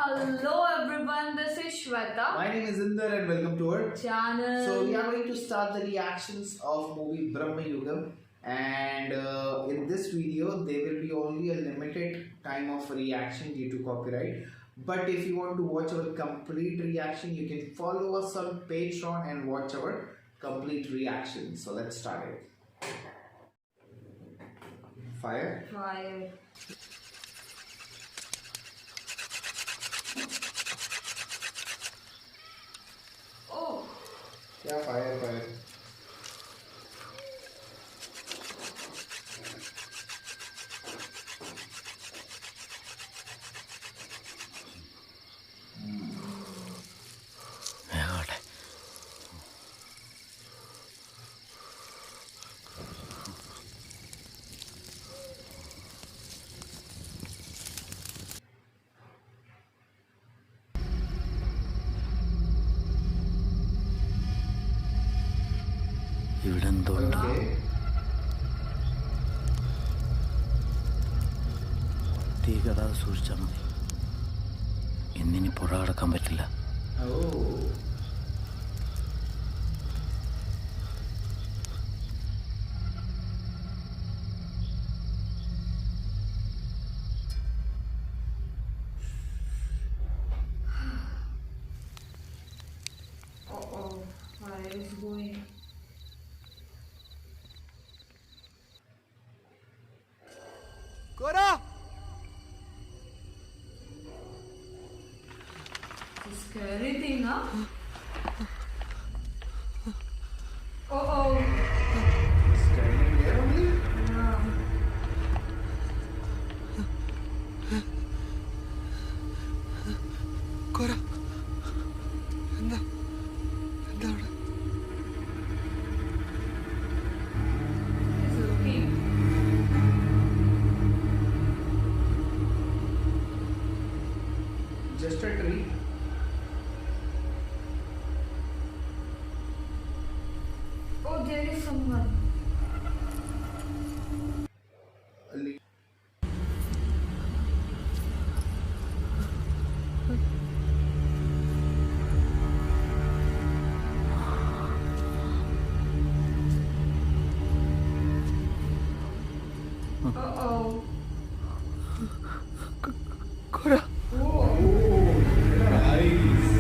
Hello everyone, this is Shweta. My name is Inder and welcome to our channel. So we are going to start the reactions of movie Bramayugam, and in this video there will be only a limited time of reaction due to copyright. But if you want to watch our complete reaction, you can follow us on Patreon and watch our complete reaction. So let's start it. Fire. Oh. Yeah, fire. Okay. തീ കഥാതെ സൂക്ഷിച്ചാൽ മതി. ഇന്നിനി പുറ കടക്കാൻ പറ്റില്ല. Fire is going. Cora! It's a scary thing, huh? Oh. Standing there only? Yeah. Cora! എന്താ അവിടെ? It's okay. Just a tree. Oh, there is someone. Uh-oh. Cora! Nice.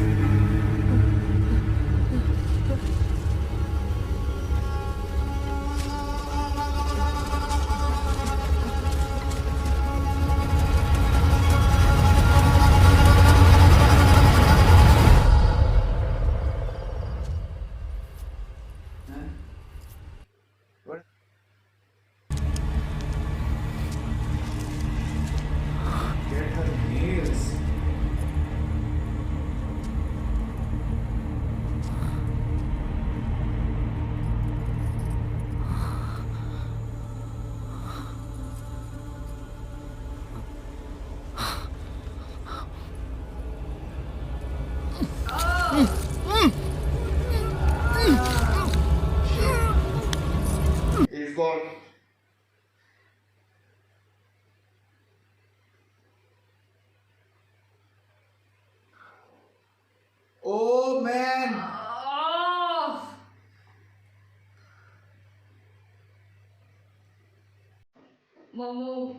What? Get her nails. He's gone. Oh man! Oh. Momo.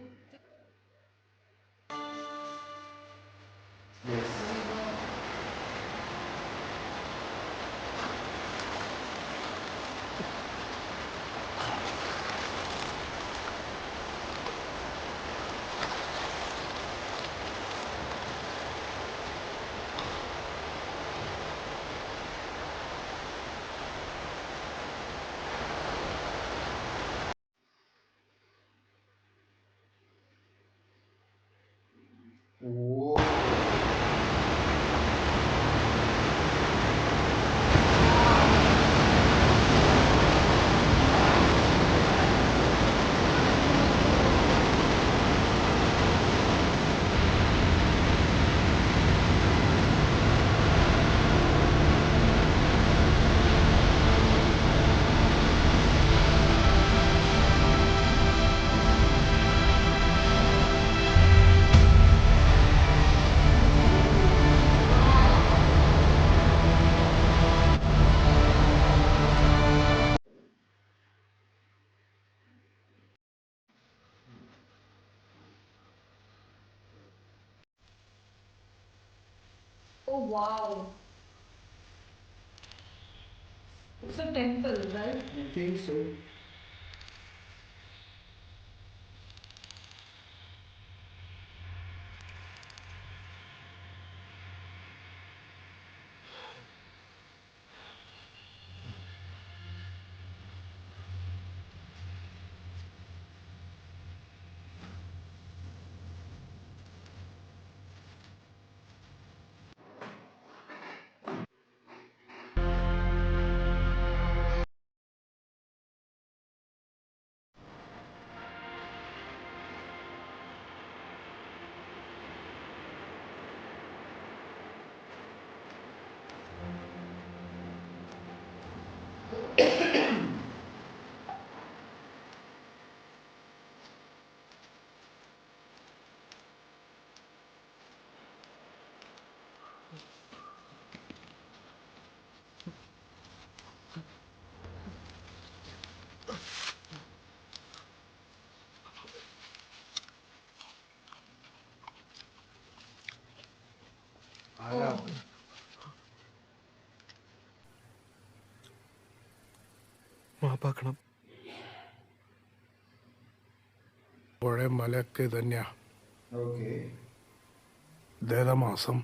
Yes. Whoa. Oh wow. It's a temple, right? I think so. Oh. മാപ്പാക്കണം. പുഴ മലയൊക്കെ തന്നെയാ. Okay. ഇതേതാ മാസം?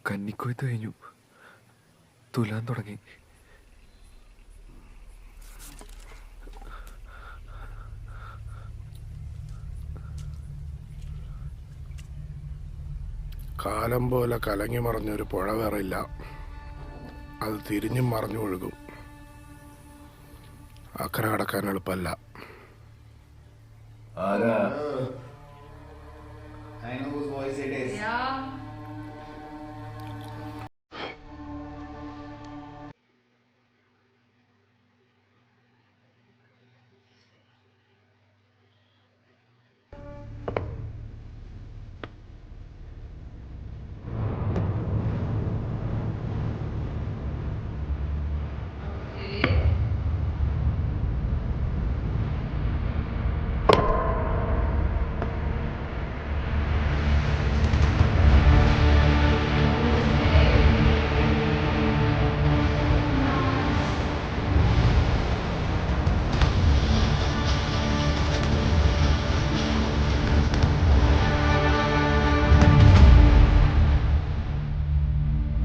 കന്നിക്കൊയ്ത്ത് കഴിഞ്ഞു, തുലാൻ തുടങ്ങി. കാലം പോലെ കലങ്ങി മറിഞ്ഞൊരു പുഴ വേറെ ഇല്ല. അത് തിരിഞ്ഞും മറിഞ്ഞു ഒഴുകും. അക്കരെ കടക്കാൻ എളുപ്പമല്ല. I know whose voice it is. Yeah. Okay.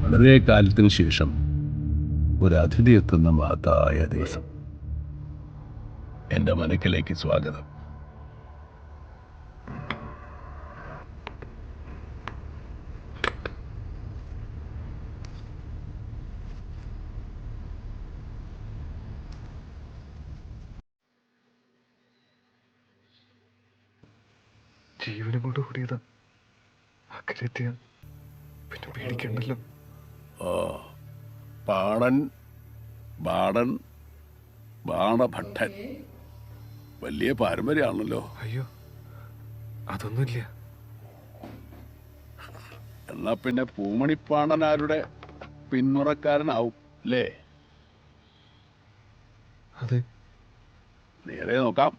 വളരെ കാലത്തിന് ശേഷം ഒരു അതിഥി എത്തുന്ന മഹത്തായ ദിവസം. എൻ്റെ മനക്കിലേക്ക് സ്വാഗതം. ജീവനും കൊണ്ട് കൂടിയതാ. അക്കരെത്തിയ പിന്നെ പേടിക്കണ്ടല്ലോ. പാണൻ, ബാണൻ, ബാണഭട്ടൻ, Okay. വലിയ പാരമ്പര്യമാണല്ലോ. അയ്യോ, അതൊന്നുമില്ല. എന്നാ പിന്നെ പൂമണിപ്പാണനാരുടെ പിന്മുറക്കാരനാവും അല്ലേ? അതെ. നേരെ നോക്കാം.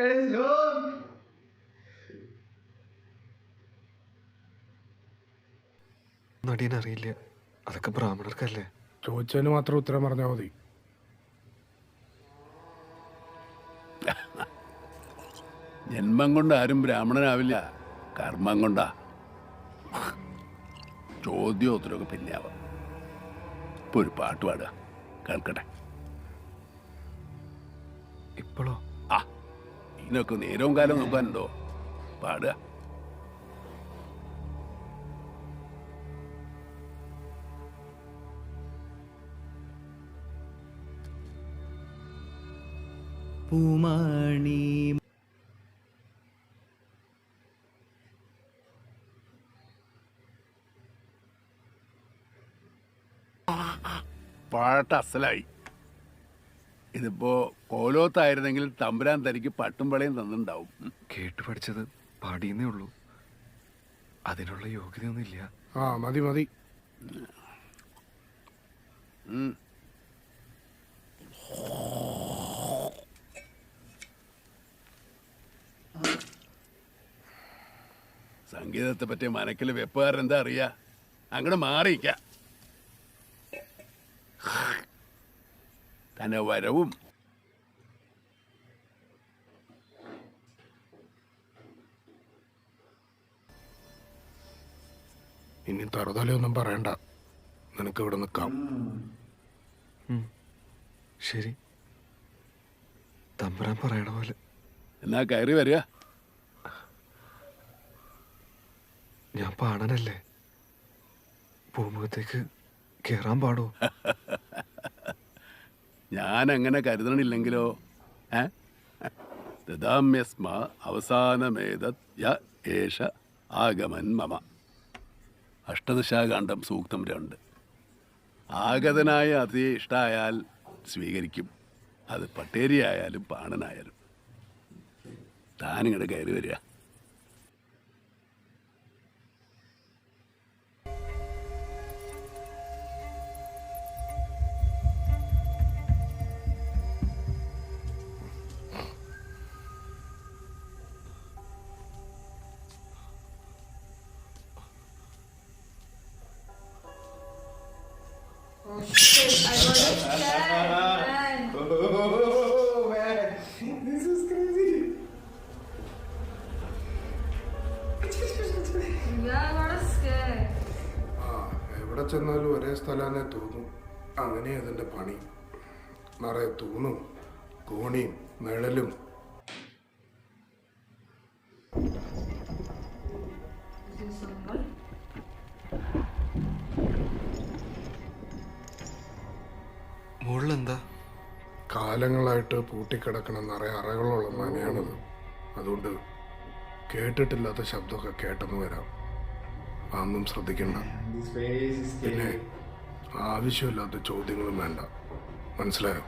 Guys, home. നടിയൻ അറിയില്ല. അതൊക്കെ ബ്രാഹ്മണർക്കല്ലേ. ചോദിച്ചതിന് മാത്രം ഉത്തരം പറഞ്ഞാൽ മതി. ജന്മം കൊണ്ട് ആരും ബ്രാഹ്മണനാവില്ല, കർമ്മം കൊണ്ടാ. ചോദ്യം ഉത്തരവൊക്കെ പിന്നെ ആവാം. ഇപ്പൊ ഒരു പാട്ട് പാടുക, കേൾക്കട്ടെ. ഇപ്പോഴോ? ആ, ഇതിനൊക്കെ നേരവും കാലം നോക്കാനുണ്ടോ? പാടുക. പൂമണി പാട്ട് അസലായി. ഇതിപ്പോ കോലോത്തായിരുന്നെങ്കിൽ തമ്പുരാൻ തനിക്ക് പട്ടും പളയും തന്നിണ്ടാവും. കേട്ടു പഠിച്ചത് പാടിയെന്നേ ഉള്ളൂ. അതിനുള്ള യോഗ്യതയൊന്നുമില്ല. ആ മതി മതി. സംഗീതത്തെ പറ്റിയ മനക്കിൽ വെപ്പുകാരെന്താ അറിയാ? അങ്ങോട്ട് മാറിയിക്ക. തന്നെ വരവും ഇനി തറുതലയൊന്നും പറയണ്ട, നിനക്ക് ഇവിടെ നിൽക്കാം. ശരി, തമ്പുരാൻ പറയണ പോലെ. എന്നാ കയറി വരിക. ഞാൻ പാണനല്ലേ, ഭൂമുഖത്തേക്ക് കേറാൻ പാടോ? ഞാൻ അങ്ങനെ കരുതണില്ലെങ്കിലോ? ദദാമ്യസ്മ അവസാനമേതത് യ ഏഷ ആഗമൻ മമ. അഷ്ടദശാകാന്ഡം സൂക്തം 2. ആഗതനായ അതിഥിയെ ഇഷ്ടമായാൽ സ്വീകരിക്കും, അത് പട്ടേരിയായാലും പാണനായാലും. താനിങ്ങോട്ട് കയറി വരിക. Oh shit, I got scared, man. Oh man, this is crazy. Yeah, I got scared. ആ എവിടെ ചെന്നാലും ഒരേ സ്ഥലമാണേ തോന്നും. അങ്ങനെ അതിൻ്റെ പണി. നിറയെ തൂണും കോണിയും നിഴലും. This is someone. മുകളിലെന്താ? കാലങ്ങളായിട്ട് പൂട്ടിക്കിടക്കണ നിറയെ അറകളുള്ള മനയാണിത്. അതുകൊണ്ട് കേട്ടിട്ടില്ലാത്ത ശബ്ദമൊക്കെ കേട്ടെന്ന് വരാം. അതൊന്നും ശ്രദ്ധിക്കണ്ട. This face is പിന്നെ scary. ആവശ്യമില്ലാത്ത ചോദ്യങ്ങളും വേണ്ട, മനസ്സിലായോ?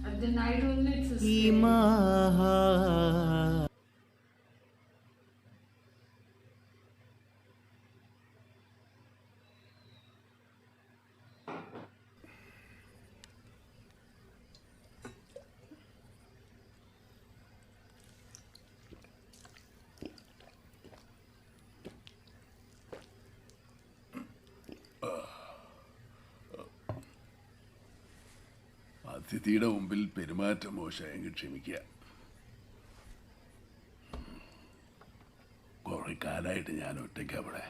At the night only it's a scary. അതിഥിയുടെ മുമ്പിൽ പെരുമാറ്റം മോശമെങ്കിൽ ക്ഷമിക്കുക. കുറെ കാലമായിട്ട് ഞാൻ ഒറ്റയ്ക്ക് അവിടെ.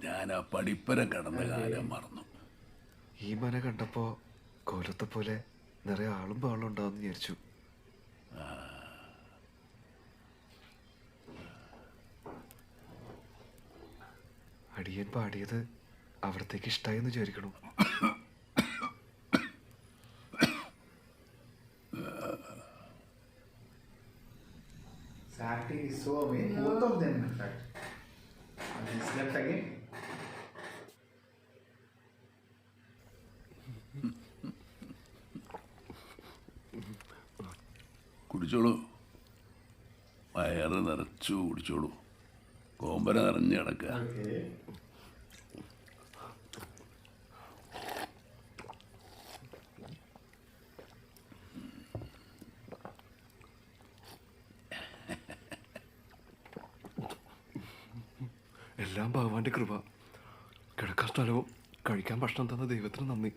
ഞാൻ ആ പടിപ്പരം കടന്ന കാലം മറന്നു. ഈ മന കണ്ടപ്പോ കോലത്തെ പോലെ നിറയെ ആളും പാളും ഉണ്ടാവുമെന്ന് വിചാരിച്ചു. അടിയൻ പാടിയത് അവിടത്തേക്ക് ഇഷ്ടായെന്ന് വിചാരിക്കണു. Acting is so amazing. Both of them, in fact. And he slept again. കുടിച്ചോളൂ, വയറ് നിറച്ചു കുടിച്ചോളൂ. കോമ്പര നിറഞ്ഞ് കിടക്കുക. Okay. എല്ലാം ഭഗവാന്റെ കൃപ. കിടക്കാൻ സ്ഥലവും കഴിക്കാൻ ഭക്ഷണം തന്ന ദൈവത്തിന് നന്ദി.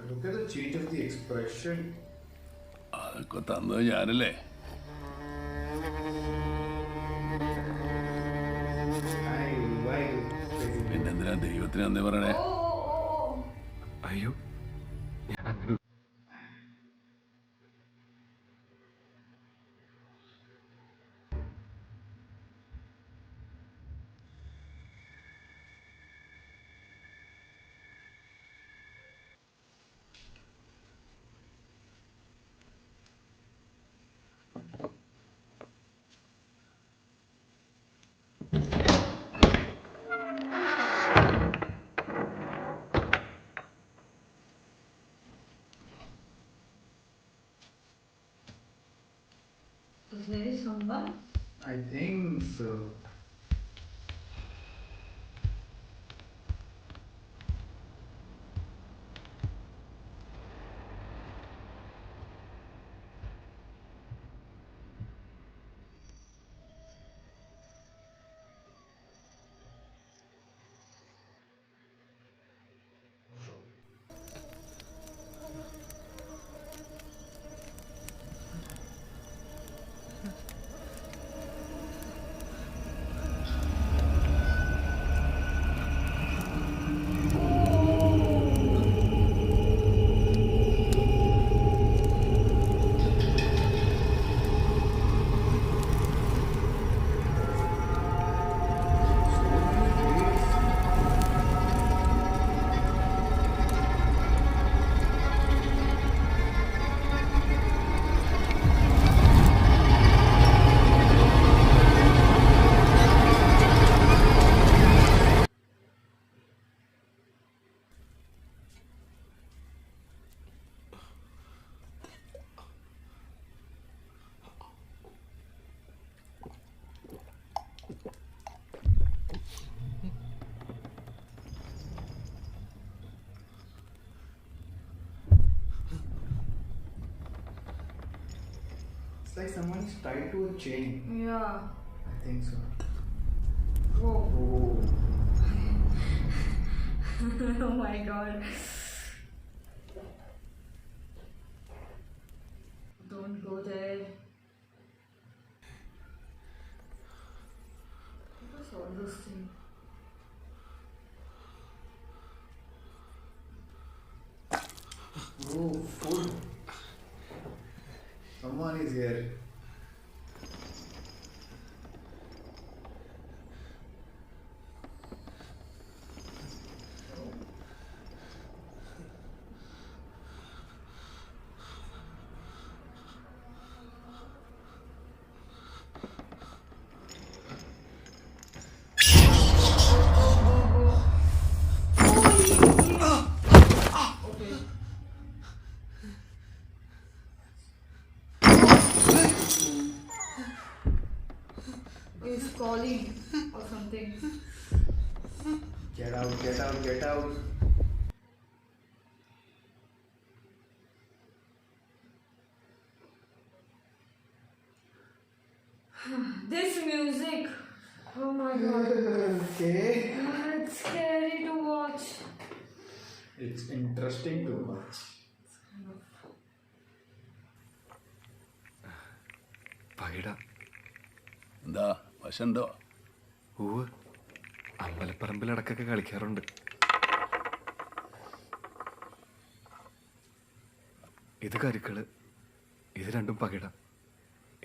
Look at the change of the expression. അതൊക്കെ തന്നത് ഞാനല്ലേ? Why? പിന്നെന്തിനാ ദൈവത്തിന് നന്ദി പറയണേ? അയ്യോ, ഞാൻ അങ്ങനെ Is there someone? I think so. It's like someone's tied to a chain. Yeah. I think so. Whoa. Oh. Oh my god. Don't go there. What is all this thing? Oh, food. Someone is here. Okay. He's calling or something. Get out, get out, get out. This music. Oh my god. Okay. It's scary to watch. It's interesting to watch. പകിട. എന്താ വശണ്ടോ? പൂവ് അമ്പലപ്പറമ്പിൽ ഇടക്കൊക്കെ കളിക്കാറുണ്ട്. ഇത് കരുക്കള്, ഇത് രണ്ടും പകിട.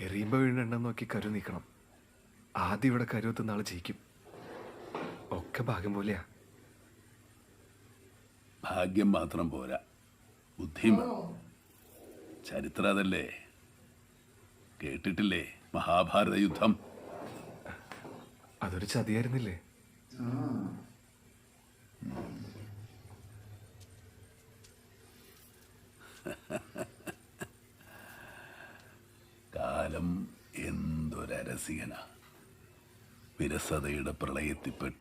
എറിയുമ്പോൾ വീണെണ്ണം നോക്കി കരു നീക്കണം. ആദ്യം ഇവിടെ കരുവെത്തുന്ന ആള് ജയിക്കും. ഒക്കെ ഭാഗ്യം പോലെയാ. ഭാഗ്യം മാത്രം പോരാ, ബുദ്ധിയും വേണം. ചരിത്രം അതല്ലേ? കേട്ടിട്ടില്ലേ മഹാഭാരത യുദ്ധം? അതൊരു ചതിയായിരുന്നില്ലേ? കാലം എന്തൊരരസികനാ. വിരസതയുടെ പ്രളയത്തിൽപ്പെട്ട്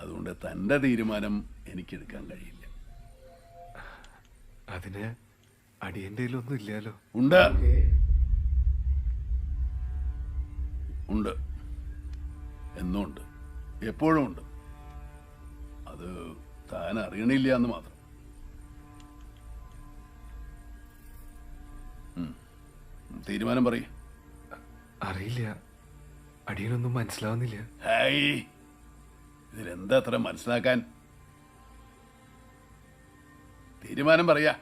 അതുകൊണ്ട് തൻ്റെ തീരുമാനം എനിക്കെടുക്കാൻ കഴിയില്ല. അതിന് അടിയൻ്റെ ഒന്നും ഇല്ലാലോ. ഉണ്ട് Okay. ഉണ്ട്, എന്നും ഉണ്ട്, എപ്പോഴും ഉണ്ട്. അത് താൻ അറിയണില്ല എന്ന് മാത്രം. തീരുമാനം പറയ്. അറിയില്ല, അടിയനൊന്നും മനസ്സിലാവുന്നില്ല. ഹായ്, ഇതിലെന്താ അത്ര മനസ്സിലാക്കാൻ? തീരുമാനം പറയാ.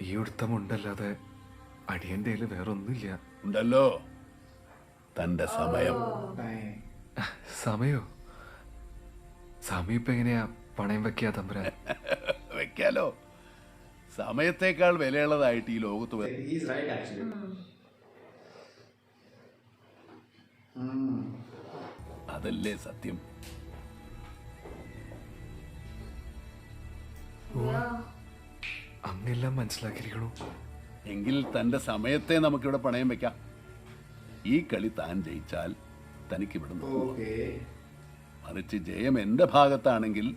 ഈ ഉടുത്തമുണ്ടല്ലാതെ അടിയൻ്റെ വേറെ ഒന്നുമില്ല. ഉണ്ടല്ലോ, തന്റെ സമയം. Time. സമയോ? സമയം ഇപ്പൊ എങ്ങനെയാ പണയം വെക്കാ തമ്പുരാൻ? വെക്കാലോ. സമയത്തേക്കാൾ വിലയുള്ളതായിട്ട് ഈ ലോകത്ത് He's right actually. അതല്ലേ സത്യം. അങ്ങെല്ലാം മനസ്സിലാക്കിയിരിക്കണു. എങ്കിൽ തന്റെ സമയത്തെ നമുക്കിവിടെ പണയം വെക്കാം. ഈ കളി താൻ ജയിച്ചാൽ തനിക്കിവിടെ നിൽക്കും. Okay. മറിച്ച് ജയം എന്റെ ഭാഗത്താണെങ്കിൽ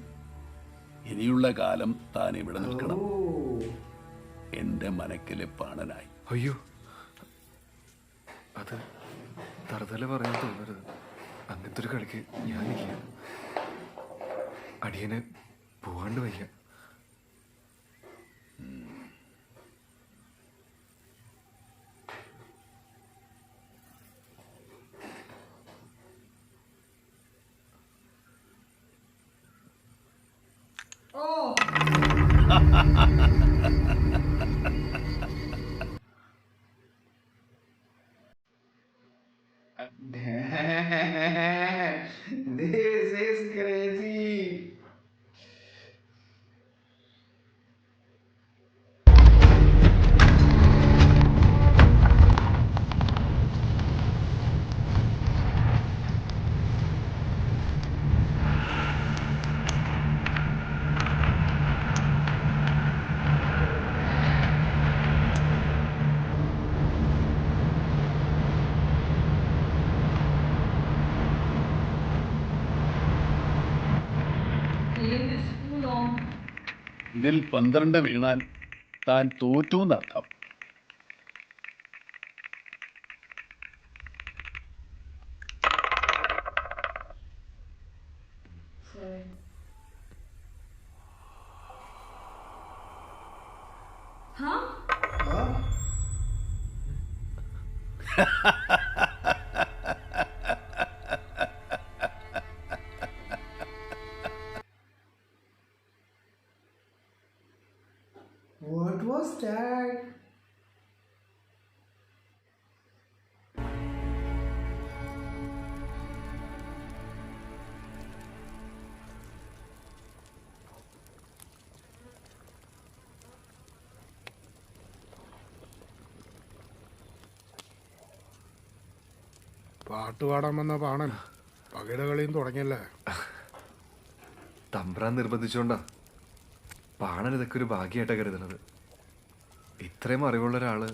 ഇനിയുള്ള കാലം താൻ ഇവിടെ നിൽക്കണം, Oh. എന്റെ മനക്കിലെ പാണനായി. അയ്യോ, അത് തറുതല പറയാൻ തോന്നരുത്. അങ്ങനത്തെ ഒരു കളിക്ക് ഞാനില്ല. അടിയന് പോവാണ്ട് വയ്യ. Oh, This is crazy. feeling is too long. ഇതിൽ 12 വീണാൽ താൻ തോറ്റു എന്നർത്ഥം. Sorry. Huh? Huh? What was that? പാട്ട് പാടാൻ വന്ന പാണൻ പകയുടെ കളിയും തുടങ്ങിയല്ലേ. തമ്പ്രാൻ നിർബന്ധിച്ചോണ്ടാ പാണൻ ഇതൊക്കെ ഒരു ഭാഗ്യമായിട്ടാണ് കരുതുന്നത്. ഇത്രയും അറിവുള്ള ഒരാള്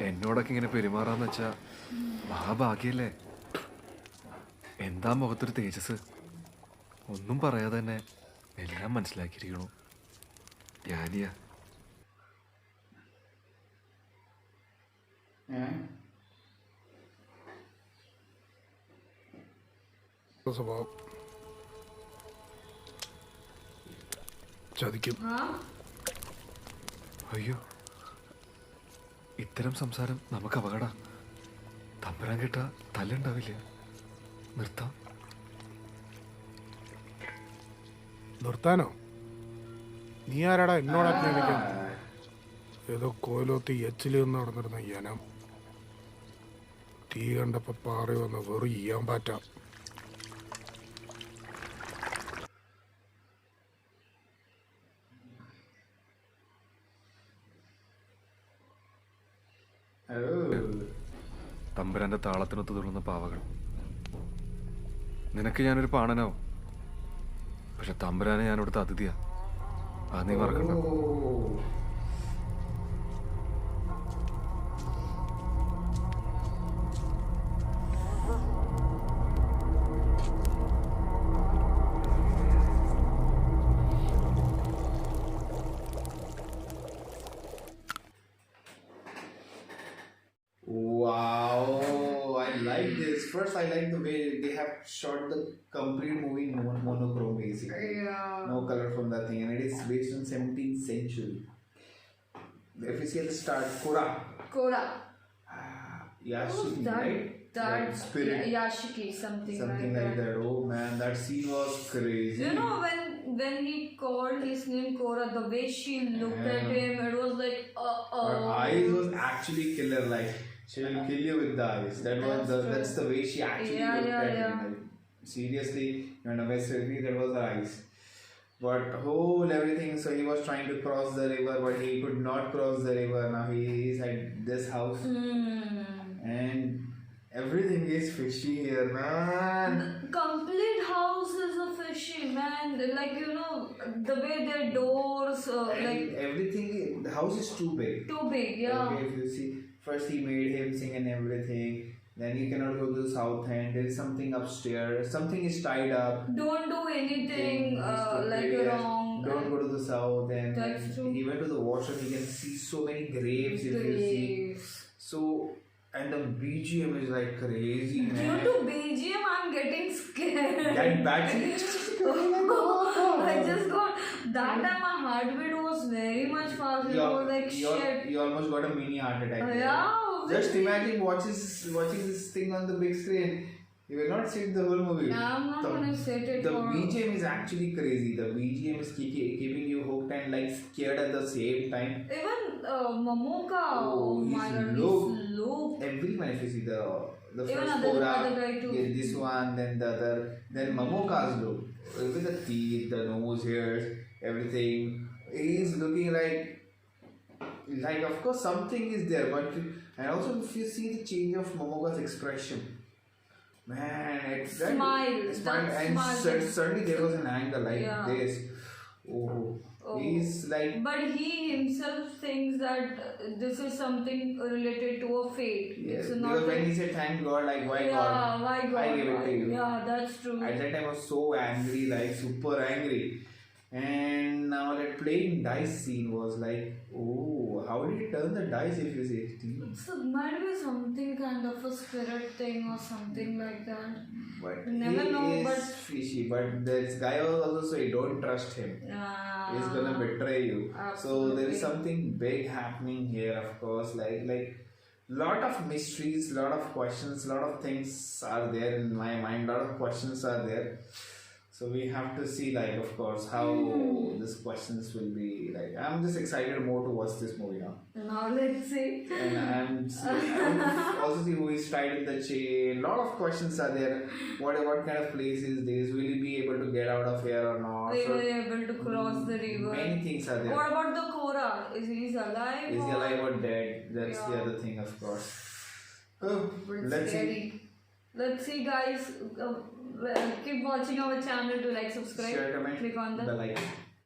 എന്നോടൊക്കെ ഇങ്ങനെ പെരുമാറാന്ന് വെച്ചാ മഹാഭാഗ്യല്ലേ. എന്താ മുഖത്തൊരു തേജസ്. ഒന്നും പറയാതെ തന്നെ എല്ലാം മനസ്സിലാക്കിയിരിക്കണു. ജ്ഞാനിയാ. സ്വഭാവം ചതിക്കും. Huh? അയ്യോ, ഇത്തരം സംസാരം നമുക്ക് അപകട. തമ്പുരാൻ കേട്ട തല്ലുണ്ടാവില്ല. നിർത്താം. നിർത്താനോ? നീ ആരാടാ എന്നോട് ആജ്ഞാപിക്കാൻ? ഏതോ കോയിലോത്ത് എച്ചിൽ നിന്ന് നടന്നിരുന്ന യനം തീ കണ്ടപ്പോ പാറി വന്ന് വെറും ചെയ്യാൻ പറ്റാം. തമ്പുരാന്റെ താളത്തിനൊത്ത് തുള്ളുന്ന പാവകൾ. നിനക്ക് ഞാനൊരു പാണനാവും, പക്ഷെ തമ്പുരാനെ ഞാൻ ഇവിടുത്തെ അതിഥിയാ. അത് നീ മറക്കണ്ട. Oh. first I like the way they have shot the complete movie in monochrome basically. Yeah. No color from that thing, and it is based on 17th century. If you see at the start, Kora. Yashiki, that? right? That spirit. Yashiki, something Like that. Oh man, that scene was crazy. You know when he called his name Kora, the way she looked at him, it was like Her eyes was actually killer. Like she will kill you with the eyes. That's the way she actually looked at him. Like, seriously, when I was that was her eyes. But whole everything. So he was trying to cross the river, but he could not cross the river. Now he is at this house, and everything is fishy here, man. The complete house is a fishy, man. Like, you know, the way their doors, And everything, the house is too big. too big, yeah. Okay, if you see, first he made him sing and everything. Then you cannot go to the south end. There is something upstairs. Something is tied up. Don't do anything like wrong. Don't go to the south. And That's true. he went to the washroom. He can see so many graves. If you see. So, and the BGM is like crazy, Due man. to BGM, I'm getting scared. That bad I just got that time my heartbeat was very much fast. It was like shit. You almost got a mini heart attack. Yeah. Just imagine watching this thing on the big screen. You will not sit the whole movie. I'm not gonna sit it The for. BGM is actually crazy. The BGM is keeping you hooked and like scared at the same time. Even Mamoka, oh my his god, his look. look. Everyone, if you see the Even first other Kora, guy too. yeah, this one, then the other, then Mamoka's look with the teeth, the nose, hairs, everything. He's looking like of course something is there, but and also if you see the change of Momoka's expression, man, it's that Smile, smile, that and smile. Suddenly there was an angle like Yeah. this. Oh, he's like. But he himself thinks that this is something related to a fate. Yes, It's not. because when he said thank God, like why God? Why God? I gave it to you. Yeah, that's true. At that time I was so angry, like super angry. And now that playing dice scene was like, oh, how did he turn the dice if you see? So might be something kind of a spirit thing or something like that. But Never he know, is but- fishy. But this guy was also say don't trust him. Yeah. He's gonna betray you. So there is Absolutely. something big happening here, of course. Like lot of mysteries, lot of questions, lot of things are there in my mind. Lot of questions are there. So we have to see, like, of course, how these questions will be. Like, I'm just excited more to watch this movie now. Now let's see. And I'm also see who is tied in the chain. Lot of questions are there. What kind of place is this? Will he be able to get out of here or not? We So, were able to cross the river. many things are there. What about the Kora? Is he alive? Is he or- alive or dead? That's the Yeah. other thing, of course. So, But let's see. scary. Let's see, guys. Keep watching our channel to like, subscribe, Share, comment, click on the the like.